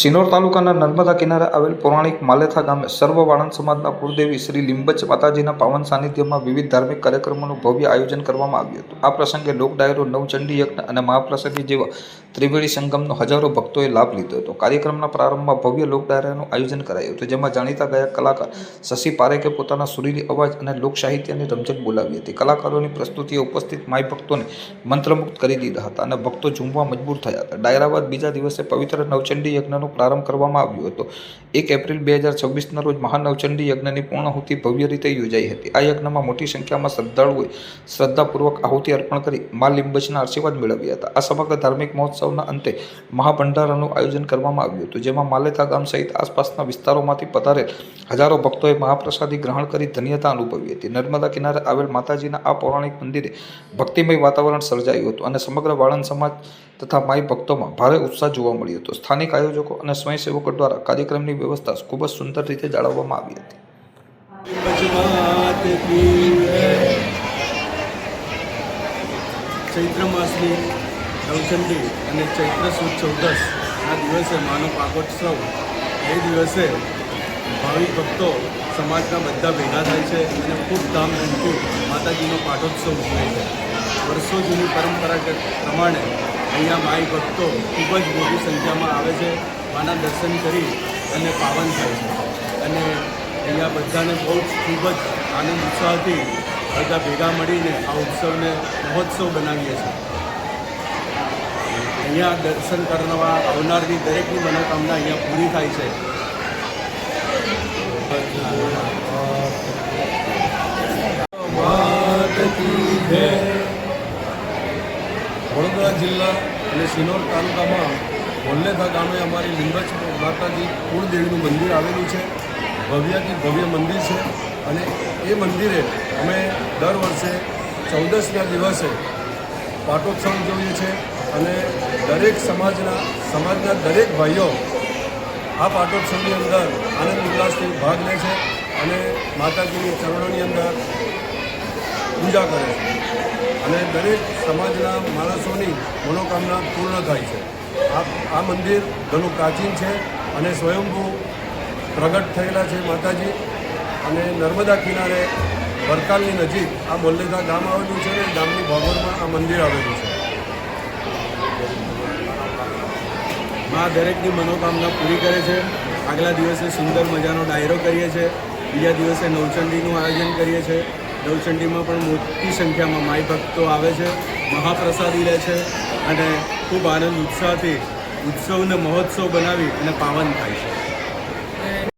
સિનોર તાલુકાના નર્મદા કિનારે આવેલ પૌરાણિક માલેથા ગામે સર્વ વાણંદ સમાજના કુળદેવી શ્રી લીંબચ માતાજીના પાવન સાનિધ્યમાં વિવિધ ધાર્મિક કાર્યક્રમોનું ભવ્ય આયોજન કરવામાં આવ્યું હતું। આ પ્રસંગે લોક ડાયરો, નવચંડી યજ્ઞ અને મહાપ્રસાદી જેવા ત્રિવેણી સંગમનો હજારો ભક્તોએ લાભ લીધો હતો। કાર્યક્રમના પ્રારંભમાં ભવ્ય લોક ડાયરાનું આયોજન કરાયું હતું, જેમાં જાણીતા ગાયક કલાકાર શશી પારેખે પોતાના સુરીલી અવાજ અને લોક સાહિત્યની રમઝટ બોલાવી હતી। કલાકારોની પ્રસ્તુતિએ ઉપસ્થિત માઈ ભક્તોને મંત્રમુગ્ધ કરી દીધા હતા અને ભક્તો ઝૂમવા મજબૂર થયા હતા। ડાયરા બાદ બીજા દિવસે પવિત્ર નવચંડી યજ્ઞનો પ્રારંભ કરવામાં આવ્યો હતો। 1 એપ્રિલ 2026ના રોજ મહાનવચંડી યજ્ઞની પૂર્ણાહુતિ ભવ્ય રીતે યોજાઈ હતી। આ યજ્ઞમાં મોટી સંખ્યામાં શ્રદ્ધાળુઓએ શ્રદ્ધાપૂર્વક આહુતિ અર્પણ કરી મા લીંબચના આશીર્વાદ મેળવ્યા હતા। આ સમગ્ર ધાર્મિક મહોત્સવના અંતે મહાભંડારાનું આયોજન કરવામાં આવ્યું હતું, જેમાં માલેથા ગામ સહિત આસપાસના વિસ્તારોમાંથી પધારેલ હજારો ભક્તોએ મહાપ્રસાદી ગ્રહણ કરી ધન્યતા અનુભવી હતી। નર્મદા કિનારે આવેલ માતાજીના આ પૌરાણિક મંદિરે ભક્તિમય વાતાવરણ સર્જાયું હતું અને સમગ્ર વાળંદ સમાજ તથા માઈ ભક્તોમાં ભારે ઉત્સાહ જોવા મળ્યો હતો। સ્થાનિક આયોજકો અને સ્વયંસેવકો દ્વારા કાર્યક્રમની વ્યવસ્થા ખૂબ જ સુંદર રીતે જાળવવામાં આવી હતી। ચૈત્ર માસની નવચંડી અને ચૈત્ર સુદ 14 આ દિવસે માનો પાકોત્સવ, એ દિવસે ભાવિક ભક્તો સમાજના બધા ભેગા થાય છે અને ખૂબ ધામધૂમથી માતાજીનો પાટોત્સવ ઉજવે છે। વર્ષો જૂની પરંપરા પ્રમાણે અહીંયા માઈ ભક્તો ખૂબ જ મોટી સંખ્યામાં આવે છે, માના દર્શન કરી અને પાવન થાય છે અને અહીંયા બધાને બહુ ખૂબ જ આનંદ ઉત્સાહથી બધા ભેગા મળીને આ ઉત્સવને મહોત્સવ બનાવીએ છીએ। અહીંયા દર્શન કરવા આવનારની દરેકની મનોકામના અહીંયા પૂરી થાય છે। વડોદરા જિલ્લા અને સિનોર તાલુકામાં મોલ્લેથા ગામે અમારી લીંબચ માતાજી કુળદેવીનું મંદિર આવેલું છે। ભવ્યથી ભવ્ય મંદિર છે અને એ મંદિરે અમે દર વર્ષે 14ના દિવસે પાટોત્સવ ઉજવીએ છીએ અને દરેક સમાજના દરેક ભાઈઓ આ પાટોત્સવની અંદર આનંદ ઉલ્લાસથી ભાગ લે છે અને માતાજીની ચરણોની અંદર પૂજા કરે છે અને દરેક સમાજના માણસોની મનોકામના પૂર્ણ થાય છે। આ મંદિર ઘણું પ્રાચીન છે અને સ્વયંભૂ પ્રગટ થયેલા છે માતાજી અને નર્મદા કિનારે વરકાલની નજીક આ મોલ્લેથા ગામ આવેલું છે અને ગામની ભાગોળમાં આ મંદિર આવેલું છે। માં દરેકની મનોકામના પૂરી કરે છે। આગલા દિવસે સુંદર મજાનો ડાયરો કરીએ છીએ, બીજા દિવસે નવચંડીનું આયોજન કરીએ છીએ। નવચંડીમાં પણ મોટી સંખ્યામાં માઈ ભક્તો આવે છે, મહાપ્રસાદી લે છે અને ખૂબ આનંદ ઉત્સાહથી ઉત્સવને મહોત્સવ બનાવી અને પાવન થાય છે।